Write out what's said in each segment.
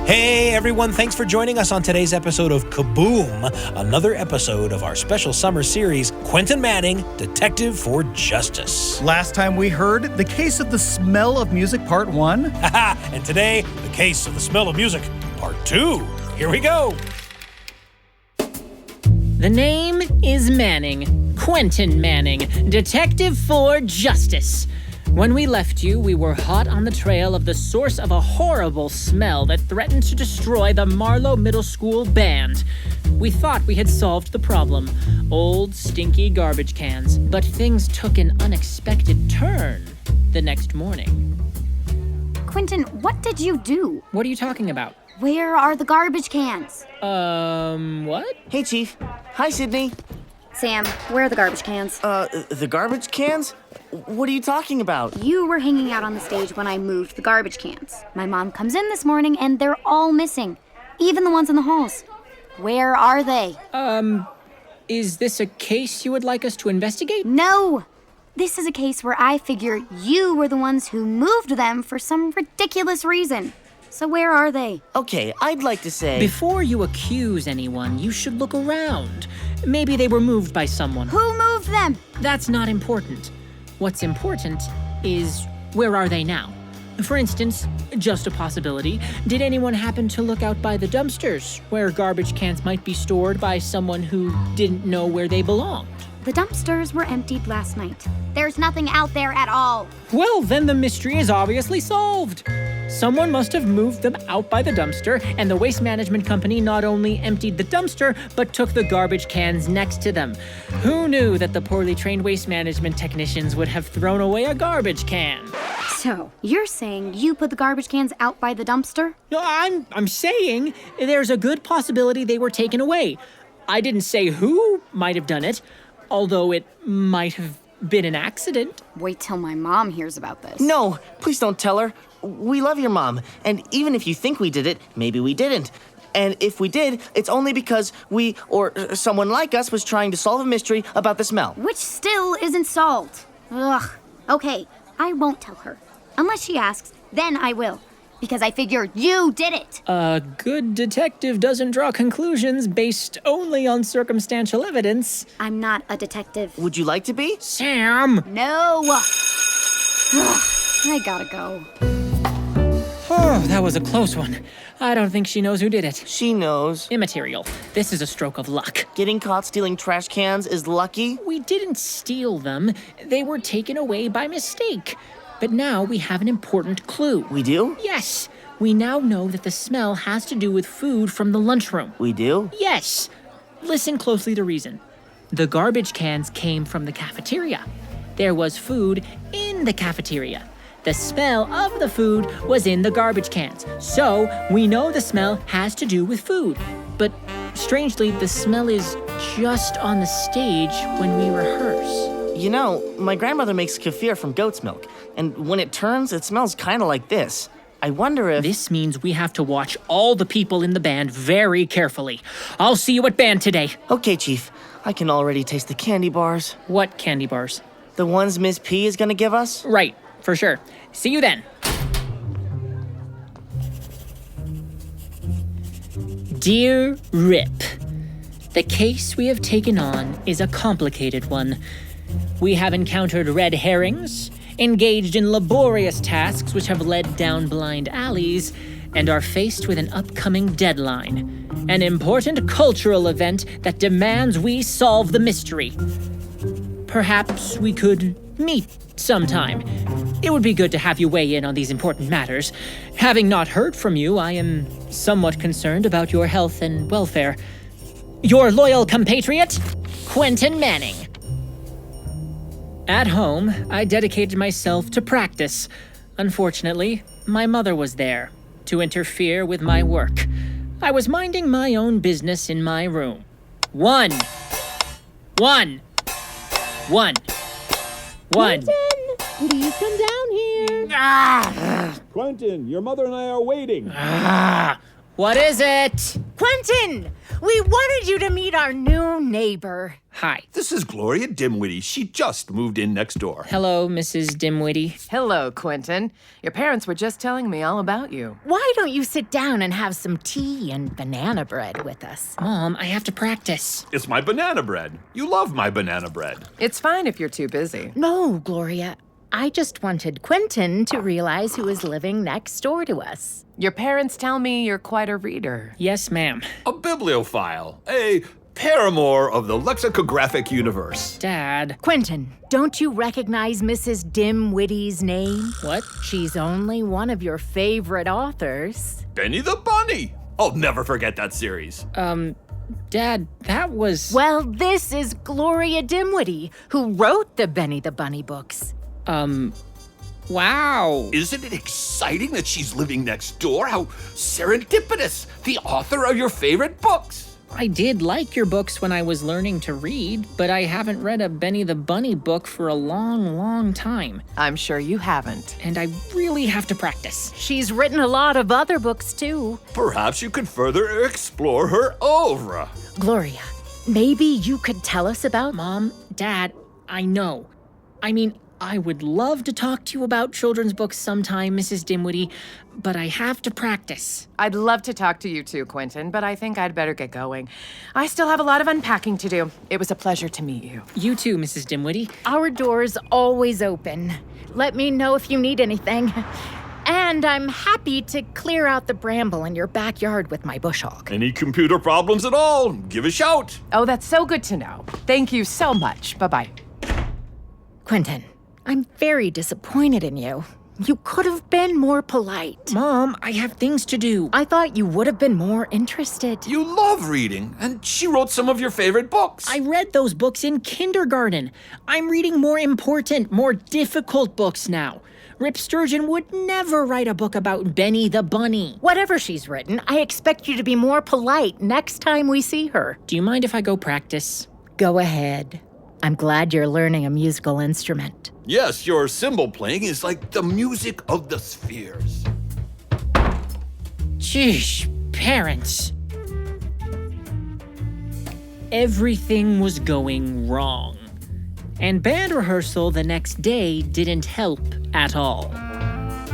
Hey everyone, thanks for joining us on today's episode of Kaboom, another episode of our special summer series, Quentin Manning, Detective for Justice. Last time we heard the case of the smell of music, part 1. And today, the case of the smell of music, part 2. Here we go. The name is Manning, Quentin Manning, Detective for Justice. When we left you, we were hot on the trail of the source of a horrible smell that threatened to destroy the Marlow Middle School band. We thought we had solved the problem. Old, stinky garbage cans. But things took an unexpected turn the next morning. Quentin, what did you do? What are you talking about? Where are the garbage cans? What? Hey, Chief. Hi, Sydney. Sam, where are the garbage cans? The garbage cans? What are you talking about? You were hanging out on the stage when I moved the garbage cans. My mom comes in this morning and they're all missing. Even the ones in the halls. Where are they? Is this a case you would like us to investigate? No! This is a case where I figure you were the ones who moved them for some ridiculous reason. So where are they? Okay, I'd like to say... Before you accuse anyone, you should look around. Maybe they were moved by someone. Who moved them? That's not important. What's important is, where are they now? For instance, just a possibility, did anyone happen to look out by the dumpsters, where garbage cans might be stored by someone who didn't know where they belonged? The dumpsters were emptied last night. There's nothing out there at all. Well, then the mystery is obviously solved. Someone must have moved them out by the dumpster, and the waste management company not only emptied the dumpster, but took the garbage cans next to them. Who knew that the poorly trained waste management technicians would have thrown away a garbage can? So, you're saying you put the garbage cans out by the dumpster? No, I'm saying there's a good possibility they were taken away. I didn't say who might have done it, although it might have been an accident. Wait till my mom hears about this. No, please don't tell her. We love your mom, and even if you think we did it, maybe we didn't. And if we did, it's only because we, or someone like us, was trying to solve a mystery about the smell. Which still isn't solved. Ugh. Okay, I won't tell her. Unless she asks, then I will. Because I figure you did it. A good detective doesn't draw conclusions based only on circumstantial evidence. I'm not a detective. Would you like to be? Sam! No! I gotta go. Oh, that was a close one. I don't think she knows who did it. She knows. Immaterial. This is a stroke of luck. Getting caught stealing trash cans is lucky? We didn't steal them. They were taken away by mistake. But now we have an important clue. We do? Yes. We now know that the smell has to do with food from the lunchroom. We do? Yes. Listen closely to reason. The garbage cans came from the cafeteria. There was food in the cafeteria. The smell of the food was in the garbage cans. So we know the smell has to do with food. But strangely, the smell is just on the stage when we rehearse. You know, my grandmother makes kefir from goat's milk, and when it turns, it smells kind of like this. I wonder if... This means we have to watch all the people in the band very carefully. I'll see you at band today. Okay, Chief. I can already taste the candy bars. What candy bars? The ones Miss P is gonna give us? Right, for sure. See you then. Dear Rip, the case we have taken on is a complicated one. We have encountered red herrings, engaged in laborious tasks which have led down blind alleys, and are faced with an upcoming deadline, an important cultural event that demands we solve the mystery. Perhaps we could meet sometime. It would be good to have you weigh in on these important matters. Having not heard from you, I am somewhat concerned about your health and welfare. Your loyal compatriot, Quentin Manning. At home, I dedicated myself to practice. Unfortunately, my mother was there to interfere with my work. I was minding my own business in my room. One. Quentin, please come down here. Ah! Quentin, your mother and I are waiting. Ah! What is it? Quentin, we wanted you to meet our new neighbor. Hi. This is Gloria Dimwiddie. She just moved in next door. Hello, Mrs. Dimwiddie. Hello, Quentin. Your parents were just telling me all about you. Why don't you sit down and have some tea and banana bread with us? Mom, I have to practice. It's my banana bread. You love my banana bread. It's fine if you're too busy. No, Gloria. I just wanted Quentin to realize who is living next door to us. Your parents tell me you're quite a reader. Yes, ma'am. A bibliophile. A paramour of the lexicographic universe. Dad. Quentin, don't you recognize Mrs. Dimwiddie's name? What? She's only one of your favorite authors. Benny the Bunny. I'll never forget that series. Dad, that was... Well, this is Gloria Dimwiddie, who wrote the Benny the Bunny books. Wow. Isn't it exciting that she's living next door? How serendipitous. The author of your favorite books. I did like your books when I was learning to read, but I haven't read a Benny the Bunny book for a long, long time. I'm sure you haven't. And I really have to practice. She's written a lot of other books, too. Perhaps you could further explore her oeuvre. Gloria, maybe you could tell us about... Mom, Dad, I know. I mean, I would love to talk to you about children's books sometime, Mrs. Dimwiddie, but I have to practice. I'd love to talk to you too, Quentin, but I think I'd better get going. I still have a lot of unpacking to do. It was a pleasure to meet you. You too, Mrs. Dimwiddie. Our door's always open. Let me know if you need anything. And I'm happy to clear out the bramble in your backyard with my bush hog. Any computer problems at all, give a shout. Oh, that's so good to know. Thank you so much. Bye-bye. Quentin, I'm very disappointed in you. You could have been more polite. Mom, I have things to do. I thought you would have been more interested. You love reading, and she wrote some of your favorite books. I read those books in kindergarten. I'm reading more important, more difficult books now. Rip Sturgeon would never write a book about Benny the Bunny. Whatever she's written, I expect you to be more polite next time we see her. Do you mind if I go practice? Go ahead. I'm glad you're learning a musical instrument. Yes, your cymbal playing is like the music of the spheres. Sheesh, parents. Everything was going wrong. And band rehearsal the next day didn't help at all.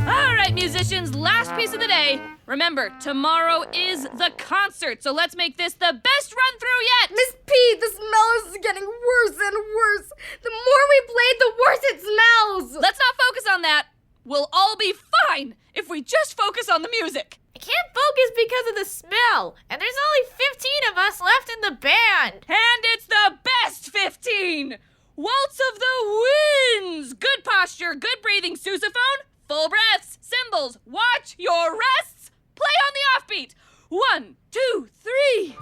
All right, musicians, last piece of the day. Remember, tomorrow is the concert, so let's make this the best run-through yet. Miss P, the smell is getting worse and worse. The more we play, the worse it smells. Let's not focus on that. We'll all be fine if we just focus on the music. I can't focus because of the smell, and there's only 15 of us left in the band. And it's the best 15! Waltz of the winds! Good posture, good breathing, sousaphone, full breaths, cymbals, watch your rests, play on the offbeat. 1, 2, 3.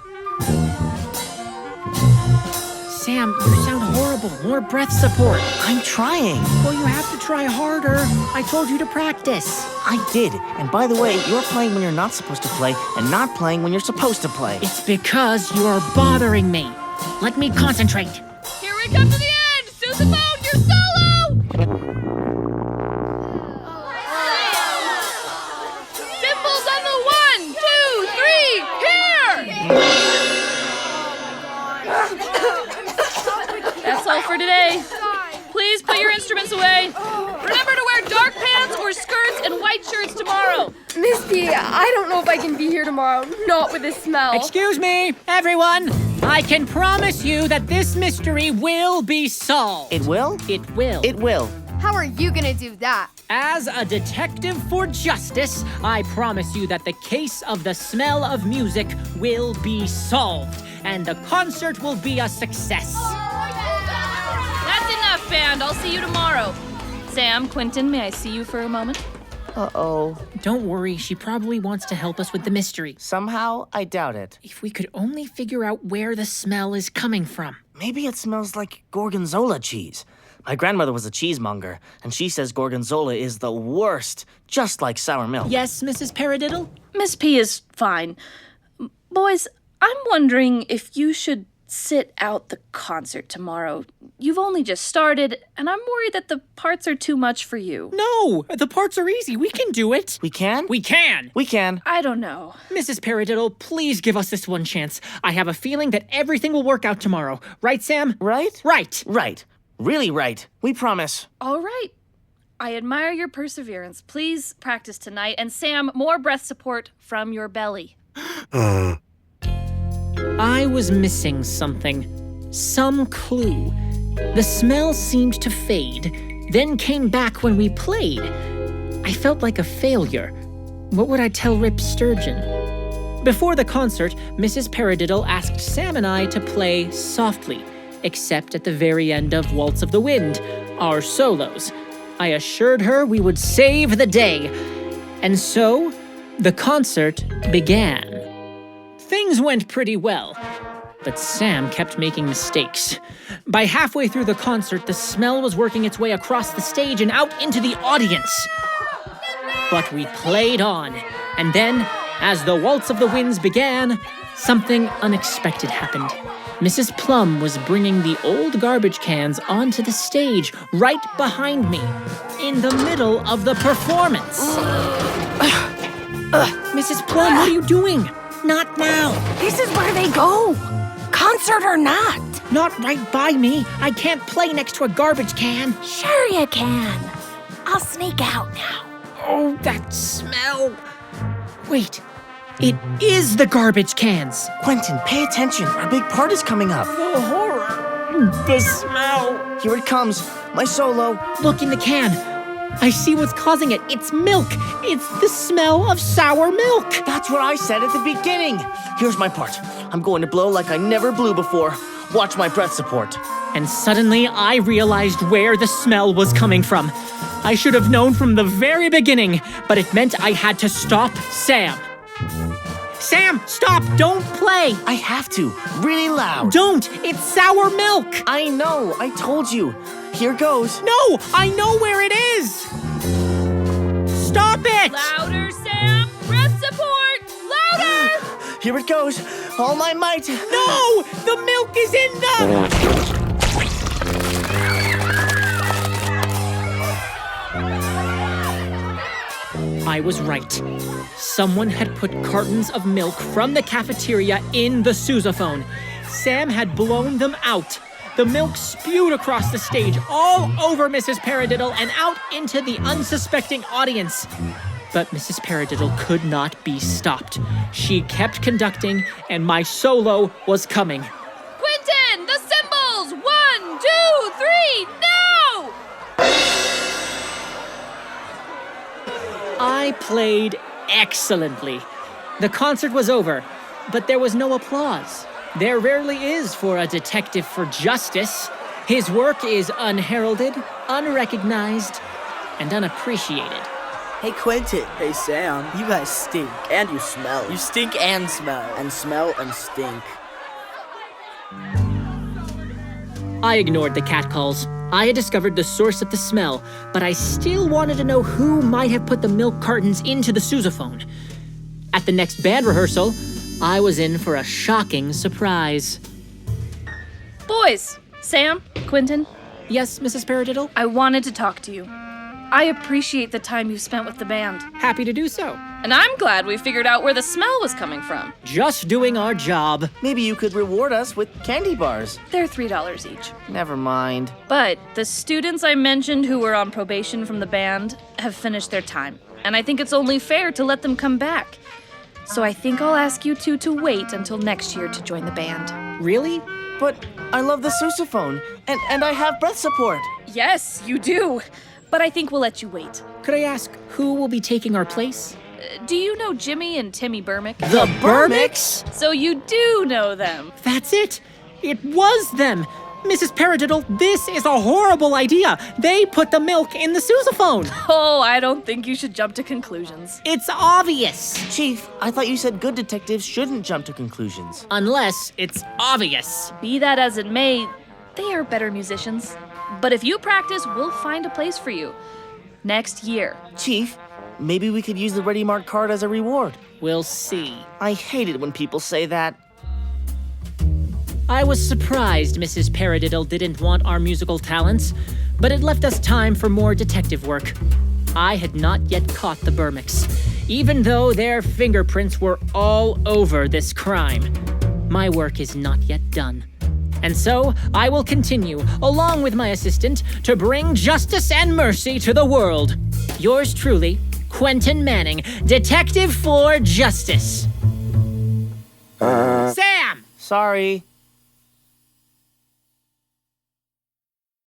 Sam, you sound horrible. More breath support. I'm trying. Well, you have to try harder. I told you to practice. I did. And by the way, you're playing when you're not supposed to play and not playing when you're supposed to play. It's because you're bothering me. Let me concentrate. Here we come to the end! Sousaphone, your solo! Cymbals on the 1, 2, 3, here! That's all for today. Please put your instruments away. Remember to wear dark pants or skirts and white shirts tomorrow. Miss P, I don't know if I can be here tomorrow, not with this smell. Excuse me, everyone. I can promise you that this mystery will be solved. It will? It will. It will. How are you gonna do that? As a detective for justice, I promise you that the case of the smell of music will be solved, and the concert will be a success. That's enough, band. I'll see you tomorrow. Sam, Quentin, may I see you for a moment? Uh-oh. Don't worry, she probably wants to help us with the mystery. Somehow, I doubt it. If we could only figure out where the smell is coming from. Maybe it smells like gorgonzola cheese. My grandmother was a cheesemonger, and she says gorgonzola is the worst, just like sour milk. Yes, Mrs. Paradiddle? Miss P is fine. Boys, I'm wondering if you should sit out the concert tomorrow. You've only just started, and I'm worried that the parts are too much for you. No, the parts are easy. We can do it. We can? We can. We can. I don't know. Mrs. Paradiddle, please give us this one chance. I have a feeling that everything will work out tomorrow. Right, Sam? Right? Right. Right. Really right. We promise. All right. I admire your perseverance. Please practice tonight. And Sam, more breath support from your belly. I was missing something. Some clue. The smell seemed to fade, then came back when we played. I felt like a failure. What would I tell Rip Sturgeon? Before the concert, Mrs. Paradiddle asked Sam and I to play softly, except at the very end of Waltz of the Wind, our solos. I assured her we would save the day. And so, the concert began. Things went pretty well, but Sam kept making mistakes. By halfway through the concert, the smell was working its way across the stage and out into the audience. But we played on, and then, as the Waltz of the Winds began, something unexpected happened. Mrs. Plum was bringing the old garbage cans onto the stage right behind me, in the middle of the performance. Mrs. Plum, what are you doing? Not now. This is where they go. Concert or not. Not right by me. I can't play next to a garbage can. Sure you can. I'll sneak out now. Oh, that smell. Wait, it is the garbage cans. Quentin, pay attention. Our big part is coming up. The horror. The smell. Here it comes. My solo. Look in the can. I see what's causing it. It's milk. It's the smell of sour milk. That's what I said at the beginning. Here's my part. I'm going to blow like I never blew before. Watch my breath support. And suddenly I realized where the smell was coming from. I should have known from the very beginning, but it meant I had to stop Sam. Sam, stop! Don't play! I have to. Really loud. Don't! It's sour milk! I know. I told you. Here goes. No! I know where it is! Stop it! Louder, Sam! Breath support! Louder! Here it goes. All my might. No! The milk is in the... I was right. Someone had put cartons of milk from the cafeteria in the sousaphone. Sam had blown them out. The milk spewed across the stage, all over Mrs. Paradiddle and out into the unsuspecting audience. But Mrs. Paradiddle could not be stopped. She kept conducting, and my solo was coming. Quentin, the cymbals! 1, 2, 3, now! I played excellently. The concert was over, but there was no applause. There rarely is for a detective for justice. His work is unheralded, unrecognized, and unappreciated. Hey, Quentin. Hey, Sam. You guys stink. And you smell. You stink and smell. And smell and stink. I ignored the catcalls. I had discovered the source of the smell, but I still wanted to know who might have put the milk cartons into the sousaphone. At the next band rehearsal, I was in for a shocking surprise. Boys, Sam, Quentin. Yes, Mrs. Paradiddle? I wanted to talk to you. I appreciate the time you spent with the band. Happy to do so. And I'm glad we figured out where the smell was coming from. Just doing our job. Maybe you could reward us with candy bars. They're $3 each. Never mind. But the students I mentioned who were on probation from the band have finished their time. And I think it's only fair to let them come back. So I think I'll ask you two to wait until next year to join the band. Really? But I love the sousaphone, and I have breath support. Yes, you do. But I think we'll let you wait. Could I ask who will be taking our place? Do you know Jimmy and Timmy Bermick? The Bermicks? So you do know them. That's it. It was them. Mrs. Paradiddle, this is a horrible idea. They put the milk in the sousaphone. Oh, I don't think you should jump to conclusions. It's obvious. Chief, I thought you said good detectives shouldn't jump to conclusions. Unless it's obvious. Be that as it may, they are better musicians. But if you practice, we'll find a place for you. Next year. Chief, maybe we could use the Ready Mark card as a reward. We'll see. I hate it when people say that. I was surprised Mrs. Paradiddle didn't want our musical talents, but it left us time for more detective work. I had not yet caught the Bermicks, even though their fingerprints were all over this crime. My work is not yet done. And so, I will continue, along with my assistant, to bring justice and mercy to the world. Yours truly, Quentin Manning, Detective for Justice. Sam! Sorry.